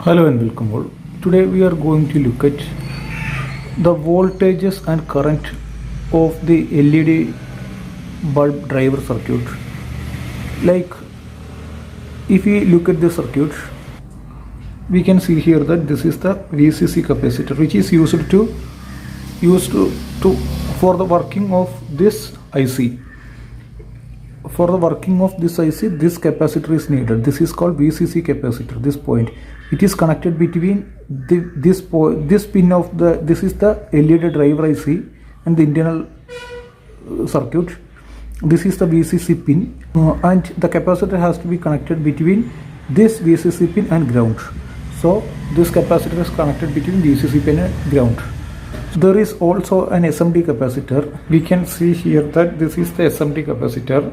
Hello and welcome all. Today we are going to look at the voltages and current of the LED bulb driver circuit. Like if we look at the circuit, we can see here that this is the VCC capacitor which is used for the working of this IC. For the working of this IC, this capacitor is needed. This is called VCC capacitor. This point, it is connected between this pin of this is the LED driver IC and the internal circuit. This is the VCC pin, and the capacitor has to be connected between this VCC pin and ground. So this capacitor is connected between VCC pin and ground. There is also an SMD capacitor. We can see here that this is the SMD capacitor,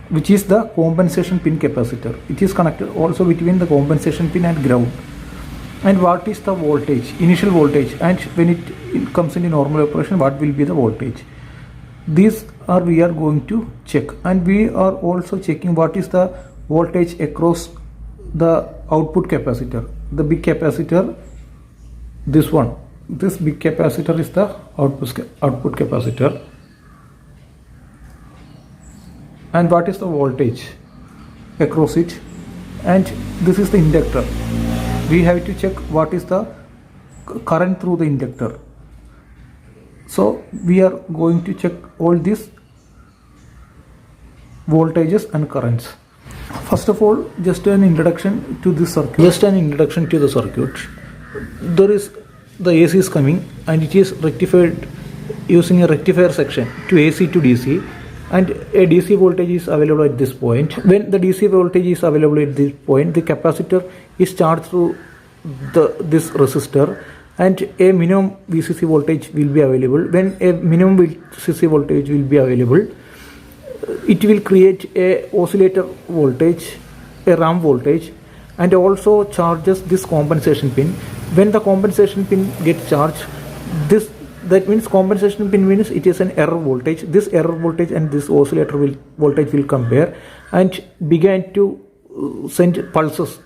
which is the compensation pin capacitor. It is connected also between the compensation pin and ground. And what is the voltage, initial voltage, and when it comes in normal operation, what will be the voltage? These are we are going to check, and we are also checking what is the voltage across the output capacitor. The big capacitor, this one, this big capacitor is the output capacitor. And what is the voltage across it, and this is the inductor. We have to check what is the current through the inductor. So we are going to check all these voltages and currents. First of all, just an introduction to this circuit. There is the AC is coming and it is rectified using a rectifier section to AC to DC. And a DC voltage is available at this point. When the DC voltage is available at this point, the capacitor is charged through this resistor, and a minimum VCC voltage will be available. When a minimum VCC voltage will be available, it will create a oscillator voltage, a ramp voltage, and also charges this compensation pin. When the compensation pin gets charged, that means compensation pin means it is an error voltage. This error voltage and this oscillator voltage will compare and begin to send pulses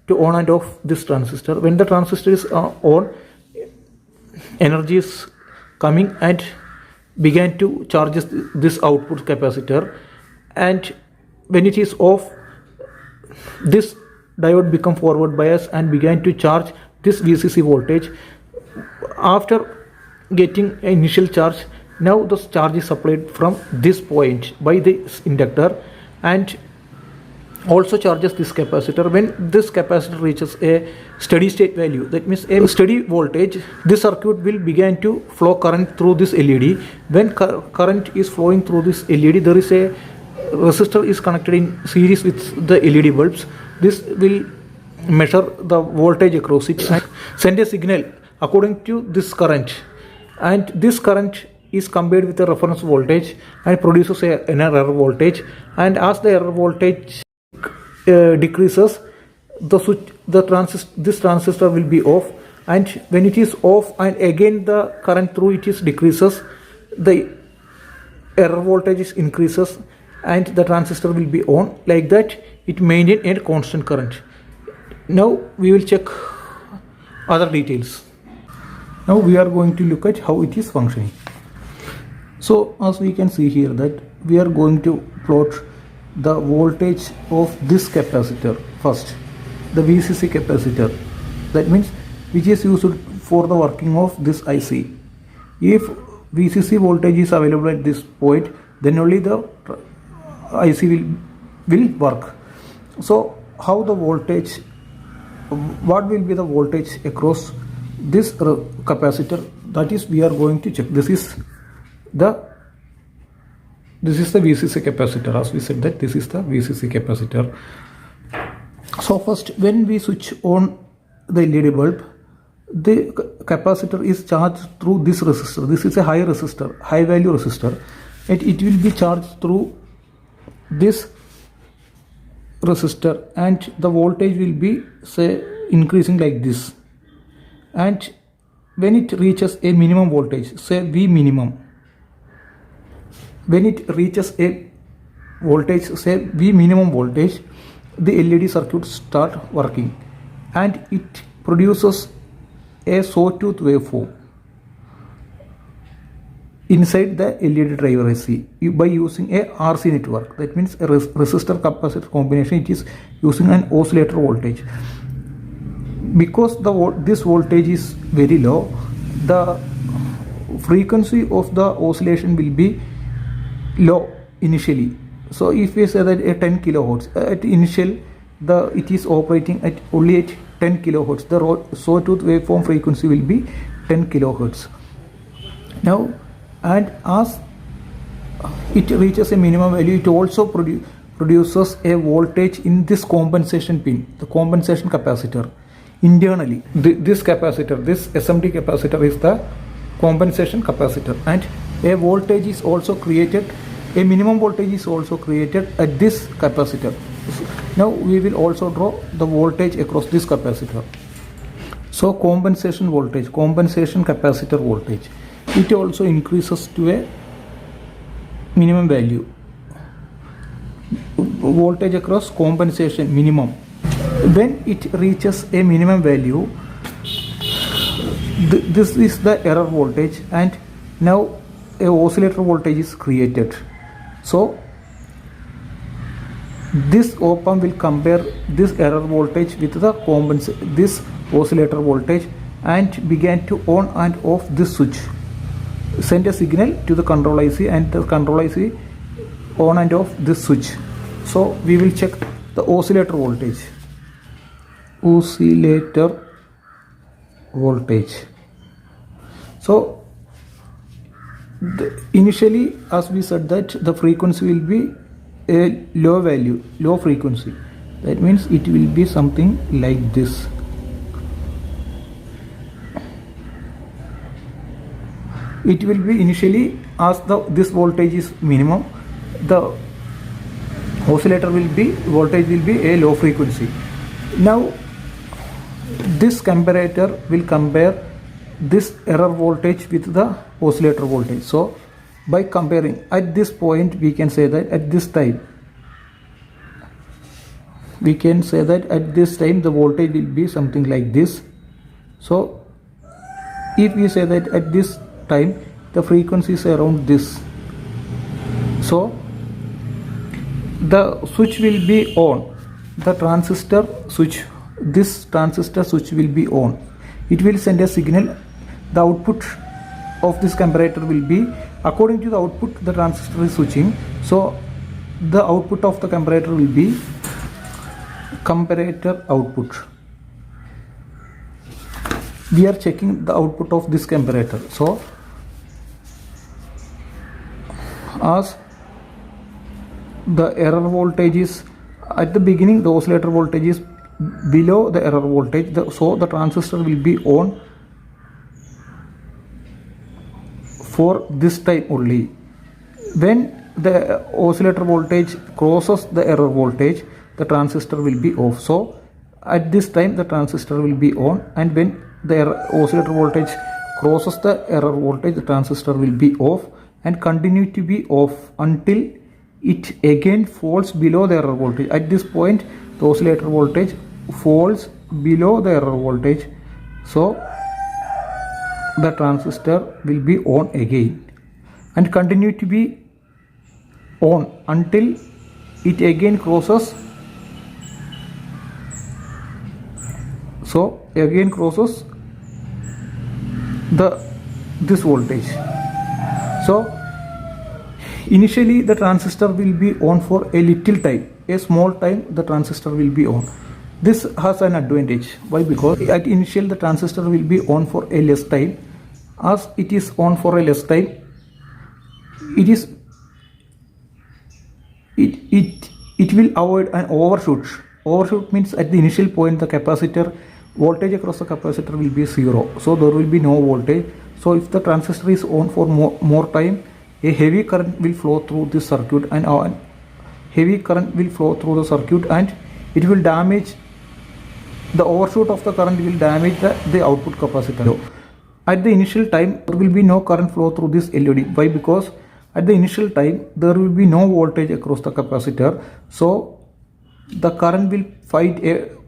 to on and off this transistor. When the transistor is on, energy is coming and began to charge this output capacitor, and when it is off, this diode become forward bias and began to charge this VCC voltage. After getting an initial charge, now the charge is supplied from this point by this inductor and also charges this capacitor. When this capacitor reaches a steady state value, that means a steady voltage, this circuit will begin to flow current through this LED. When current is flowing through this LED, there is a resistor is connected in series with the LED bulbs. This will measure the voltage across it and send a signal according to this current. And this current is compared with the reference voltage and produces an error voltage. And as the error voltage decreases, this transistor will be off. And when it is off, and again the current through it is decreases, the error voltage increases, and the transistor will be on. Like that, it maintains a constant current. Now we will check other details. Now we are going to look at how it is functioning. So as we can see here that we are going to plot the voltage of this capacitor first, the VCC capacitor, that means which is used for the working of this IC. If VCC voltage is available at this point, then only the IC will work. So how the voltage, what will be the voltage across this capacitor, that is we are going to check. This is the VCC capacitor. As we said that this is the VCC capacitor. So first, when we switch on the LED bulb, the capacitor is charged through this resistor. This is a high resistor, high value resistor, and it will be charged through this resistor, and the voltage will be say increasing like this. And when it reaches a minimum voltage, say V minimum, when it reaches a voltage, say V minimum voltage, the LED circuit start working. and it produces a sawtooth waveform inside the LED driver IC by using a RC network. That means a resistor capacitor combination. It is using an oscillator voltage. Because this voltage is very low, the frequency of the oscillation will be low initially. So if we say that a 10 kilohertz at initial, it is operating at only at 10 kilohertz. The sawtooth waveform frequency will be 10 kilohertz. Now, and as it reaches a minimum value, it also produces a voltage in this compensation pin, the compensation capacitor. Internally, this capacitor, this SMD capacitor is the compensation capacitor, and a voltage is also created, a minimum voltage is also created at this capacitor. Now we will also draw the voltage across this capacitor. So compensation voltage, compensation capacitor voltage, it also increases to a minimum value. Voltage across compensation minimum. When it reaches a minimum value, this is the error voltage, and now a oscillator voltage is created. So this op-amp will compare this error voltage with the this oscillator voltage and began to on and off this switch. Send a signal to the control IC, and the control IC on and off this switch. So we will check the oscillator voltage. Oscillator voltage. So initially, as we said, that the frequency will be a low value, low frequency. That means it will be something like this. It will be initially, as this voltage is minimum, the oscillator voltage will be a low frequency. Now this comparator will compare this error voltage with the oscillator voltage. So by comparing at this point, we can say that at this time, the voltage will be something like this. So if we say that at this time the frequency is around this, so the switch will be on, the transistor switch, this transistor switch will be on. It will send a signal. The output of this comparator will be, according to the output the transistor is switching, so the output of the comparator will be comparator output. We are checking the output of this comparator. So as the error voltage is at the beginning, the oscillator voltage is below the error voltage, so the transistor will be on for this time only. When the oscillator voltage crosses the error voltage, the transistor will be off. So at this time the transistor will be on, and when the oscillator voltage crosses the error voltage, the transistor will be off and continue to be off until it again falls below the error voltage. At this point, the oscillator voltage falls below the error voltage, so the transistor will be on again and continue to be on until it again crosses, so again crosses this voltage. So initially the transistor will be on for a little time, a small time the transistor will be on. This has an advantage. Why? Because at initial the transistor will be on for a less time. As it is on for a less time, it will avoid an overshoot. Overshoot means at the initial point the capacitor voltage across the capacitor will be 0, so there will be no voltage. So if the transistor is on for more time, a heavy current will flow through this circuit, and it will damage the overshoot of the current, will damage the output capacitor. At the initial time there will be no current flow through this LED. Why? Because at the initial time there will be no voltage across the capacitor, so the current will find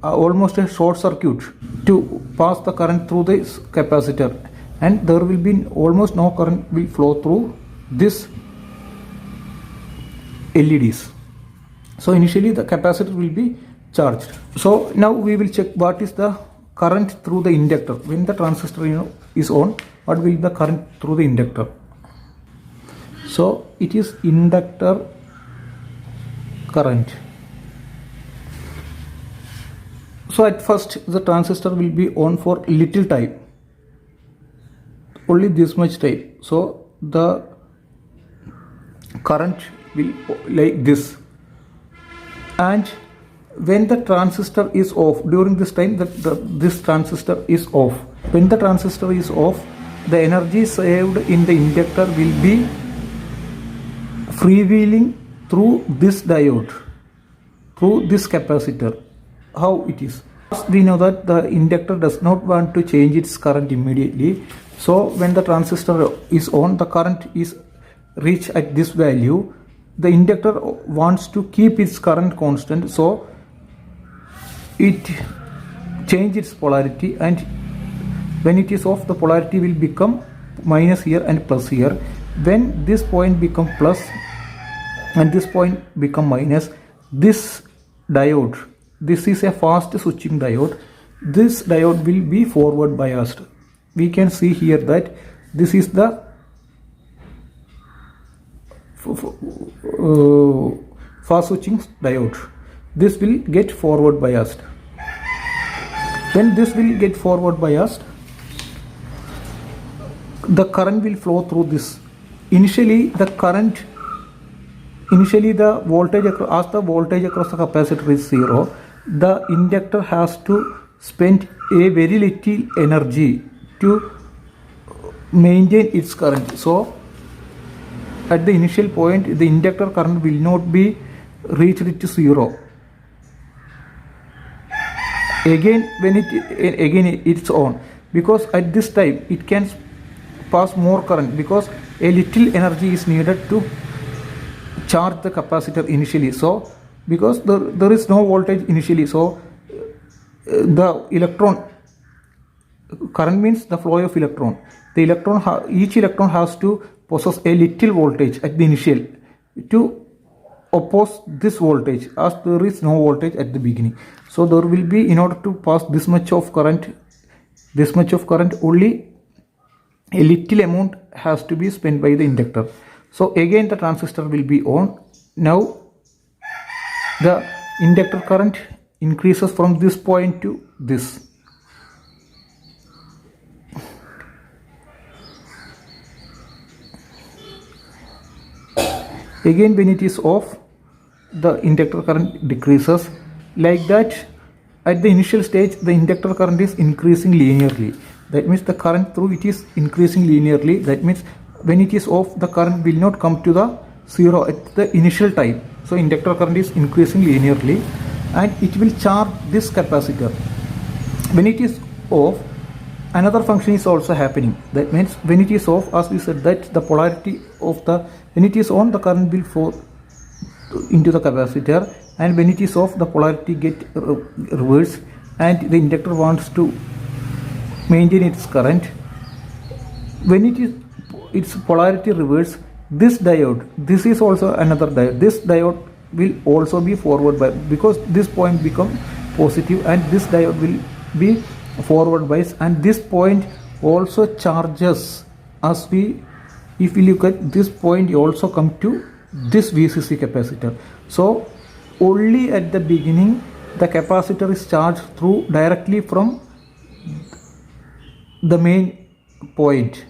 almost a short circuit to pass the current through this capacitor, and there will be almost no current will flow through this LEDs. So initially the capacitor will be charged. So now we will check what is the current through the inductor. When the transistor is on, what will be the current through the inductor? So it is inductor current. So at first the transistor will be on for little time, only this much time. So the current will like this, and when the transistor is off, during this time this transistor is off. When the transistor is off, the energy saved in the inductor will be freewheeling through this diode, through this capacitor. How it is? We know that the inductor does not want to change its current immediately. So when the transistor is on, the current is reached at this value. The inductor wants to keep its current constant, so it changes its polarity, and when it is off, the polarity will become minus here and plus here. When this point become plus and this point become minus, this diode, this is a fast switching diode, this diode will be forward biased. We can see here that this is the fast switching diode. This will get forward biased. When this will get forward biased, the current will flow through this. Initially the voltage, as the voltage across the capacitor is 0, the inductor has to spend a very little energy to maintain its current. So at the initial point, the inductor current will not be reached to 0. Again when it's on, because at this time it can pass more current, because a little energy is needed to charge the capacitor initially. So because there is no voltage initially, so the electron current means the flow of electron. The electron, each electron has to possess a little voltage at the initial to oppose this voltage, as there is no voltage at the beginning. So there will be, in order to pass this much of current, only a little amount has to be spent by the inductor. So again the transistor will be on. Now the inductor current increases from this point to this. Again when it is off, the inductor current decreases. Like that, at the initial stage the inductor current is increasing linearly. That means the current through it is increasing linearly. That means when it is off, the current will not come to the 0 at the initial time. So inductor current is increasing linearly, and it will charge this capacitor. When it is off, another function is also happening. That means when it is off, as we said, that the polarity of the, when it is on, the current will flow into the capacitor, and when it is off, the polarity get reversed, and the inductor wants to maintain its current. When it is its polarity reverse, this diode, this is also another diode, this diode will also be forward biased, because this point become positive and this diode will be forward biased, and this point also charges. As we, if we look at this point, you also come to this VCC capacitor. So only at the beginning the capacitor is charged through directly from the main point.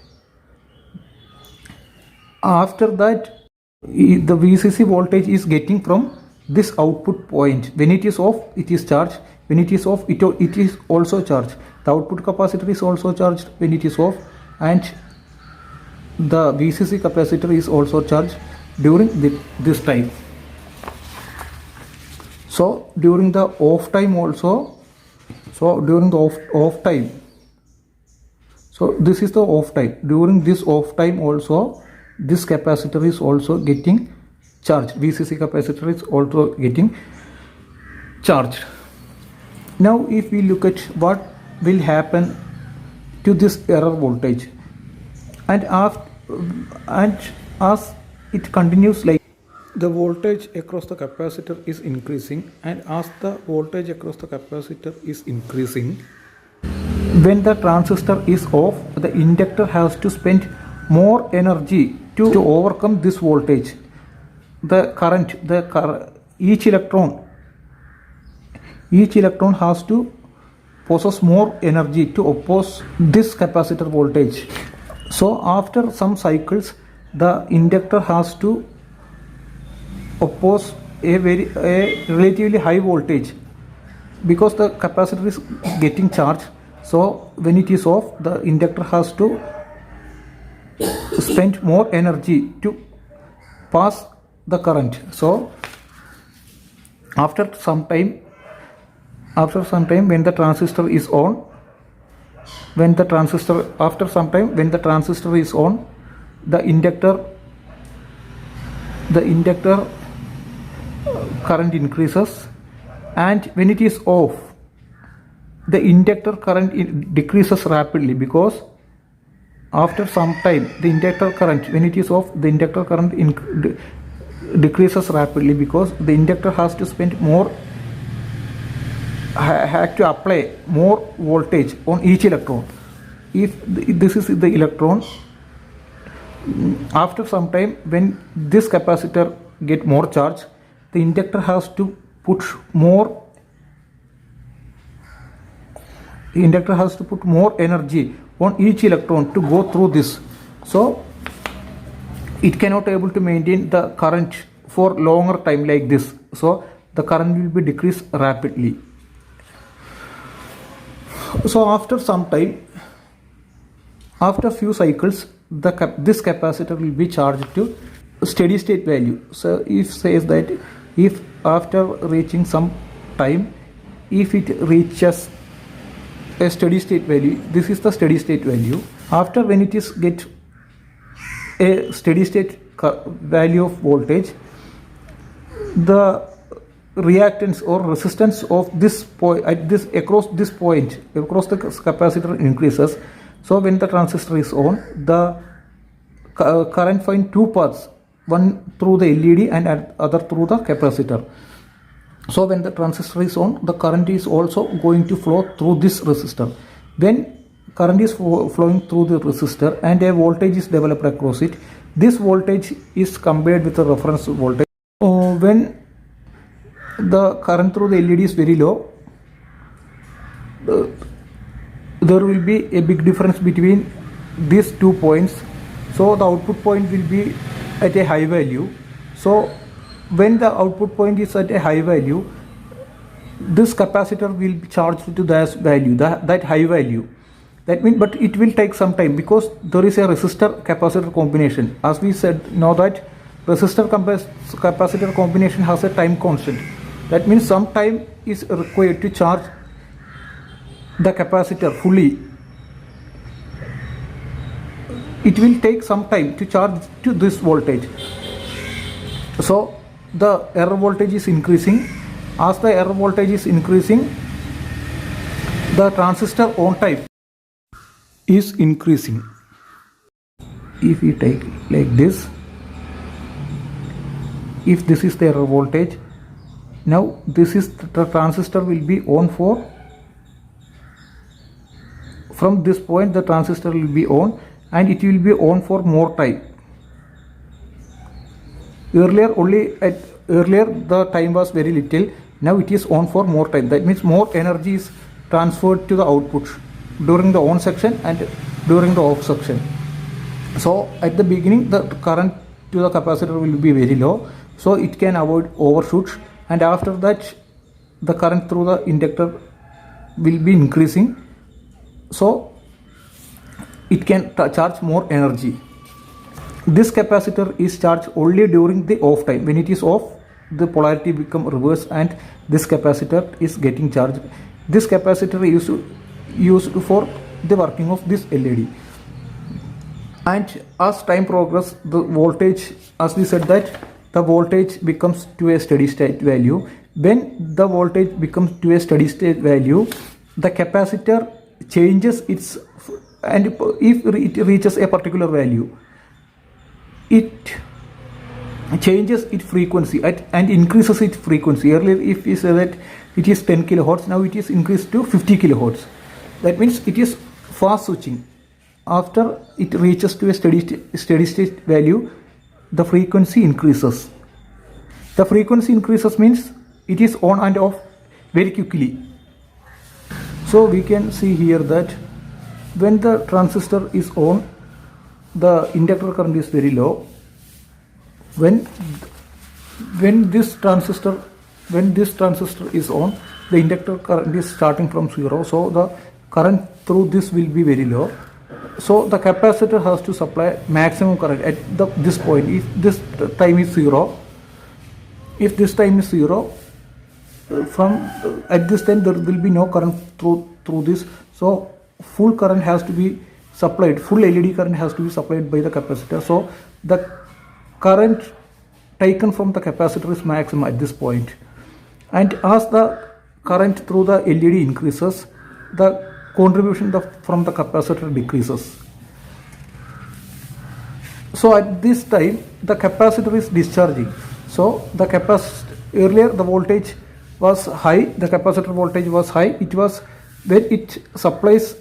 After that, the VCC voltage is getting from this output point. When it is off, it is charged. When it is off, it is also charged. The output capacitor is also charged when it is off, and the VCC capacitor is also charged during this time. So during the off time also, during the off time, so this is the off time. During this off time also, this capacitor is also getting charged. VCC capacitor is also getting charged. Now if we look at what will happen to this error voltage, and as it continues, like the voltage across the capacitor is increasing, and as the voltage across the capacitor is increasing, when the transistor is off, the inductor has to spend more energy to overcome this voltage. The current, each electron has to possess more energy to oppose this capacitor voltage. So after some cycles, the inductor has to oppose a relatively high voltage, because the capacitor is getting charged. So when it is off, the inductor has to spend more energy to pass the current. So after some time, when the transistor is on, the inductor current increases, and when it is off, the inductor current decreases rapidly, because after some time the inductor current, when it is off, the inductor current decreases rapidly, because the inductor has to spend more, had to apply more voltage on each electron. If this is the electron, after some time, when this capacitor get more charge, the inductor has to put more energy on each electron to go through this. So it cannot able to maintain the current for longer time like this. So the current will be decreased rapidly. So after some time, after few cycles, this capacitor will be charged to steady state value. So if says that if after reaching some time, if it reaches a steady state value, this is the steady state value. After when it is get a steady state value of voltage, the reactance or resistance of this point across the capacitor increases. So when the transistor is on, the current find two paths, one through the LED and other through the capacitor. So when the transistor is on, the current is also going to flow through this resistor. When current is flowing through the resistor and a voltage is developed across it, this voltage is compared with the reference voltage. When the current through the LED is very low, there will be a big difference between these 2 points. So the output point will be at a high value. So when the output point is at a high value, this capacitor will be charged to that value, that high value. That means, but it will take some time, because there is a resistor capacitor combination. As we said, know that resistor capacitor combination has a time constant. That means some time is required to charge the capacitor fully. It will take some time to charge to this voltage. So the error voltage is increasing. As the error voltage is increasing, the transistor on time is increasing. If we take like this, if this is the error voltage, now this is the transistor will be on for, from this point the transistor will be on, and it will be on for more time. Earlier the time was very little, now it is on for more time. That means more energy is transferred to the output during the on section and during the off section. So at the beginning the current to the capacitor will be very low, so it can avoid overshoot, and after that the current through the inductor will be increasing, so it can charge more energy. This capacitor is charged only during the off time. When it is off, the polarity become reverse and this capacitor is getting charged. This capacitor is used for the working of this LED. And as time progresses, the voltage, as we said that the voltage becomes to a steady state value. when the voltage becomes to a steady state value, the capacitor changes its, and if it reaches a particular value, it changes its frequency and increases its frequency. Earlier, if we say that it is 10 kilohertz, now it is increased to 50 kilohertz. That means it is fast switching. After it reaches to a steady state value, the frequency increases. The frequency increases means it is on and off very quickly. So we can see here that when the transistor is on, the inductor current is very low. When this transistor is on, the inductor current is starting from 0, so the current through this will be very low. So the capacitor has to supply maximum current at this point. If this time is 0, from at this time there will be no current through this. So full current has to be supplied, full LED current has to be supplied by the capacitor. So the current taken from the capacitor is maximum at this point. And as the current through the LED increases, the contribution from the capacitor decreases. So at this time the capacitor is discharging. So the capacitor, earlier the voltage was high, the capacitor voltage was high. It was when it supplies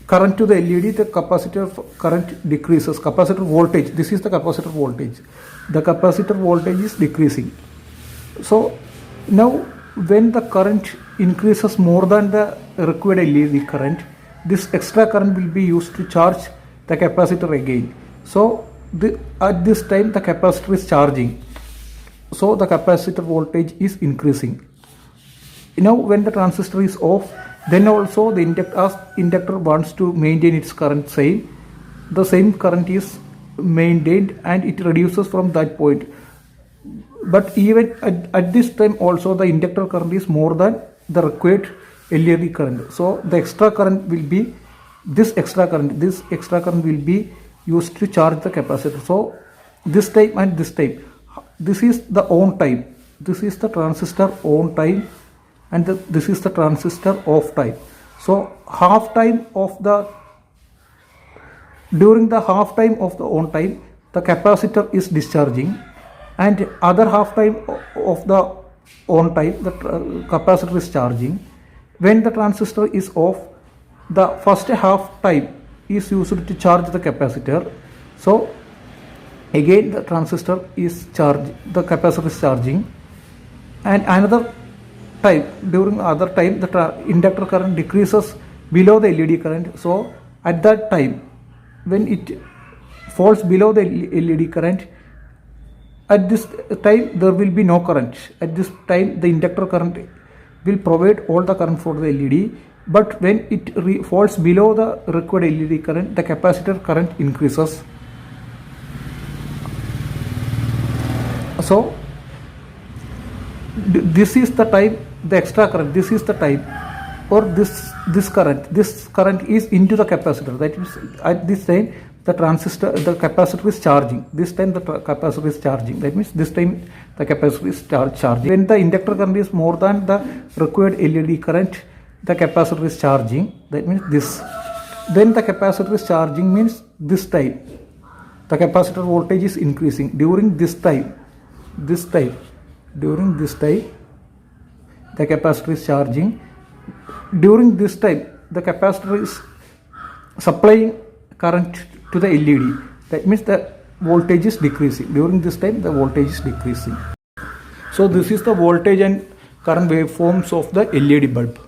current to the LED, the capacitor current decreases. Capacitor voltage, this is the capacitor voltage. The capacitor voltage is decreasing. So now when the current increases more than the required LED current, this extra current will be used to charge the capacitor again. So at this time the capacitor is charging. So the capacitor voltage is increasing. Now when the transistor is off, then also the inductor wants to maintain its current same. The same current is maintained and it reduces from that point. But even at this time also the inductor current is more than the required LED current. So the extra current will be this extra current will be used to charge the capacitor. So this time and this time, this is the on time, this is the transistor on time, and this is the transistor off time. So during the half time of the on time, the capacitor is discharging, and other half time of the on time, the capacitor is charging. When the transistor is off, the first half time is used to charge the capacitor. So again the transistor is charged, the capacitor is charging, and another time, during other time the inductor current decreases below the LED current. So at that time, when it falls below the LED current, at this time there will be no current. At this time the inductor current will provide all the current for the LED, but when it falls below the required LED current, the capacitor current increases. So this is the time, the extra current, this is the time, or this current is into the capacitor. That means at this time the capacitor is charging. This time the capacitor is charging. That means this time the capacitor is charging. When the inductor current is more than the required LED current, the capacitor is charging. That means this. Then the capacitor is charging means this time the capacitor voltage is increasing. During this time, the capacitor is charging. During this time, the capacitor is supplying current to the LED. That means the voltage is decreasing. During this time, the voltage is decreasing. So this is the voltage and current waveforms of the LED bulb.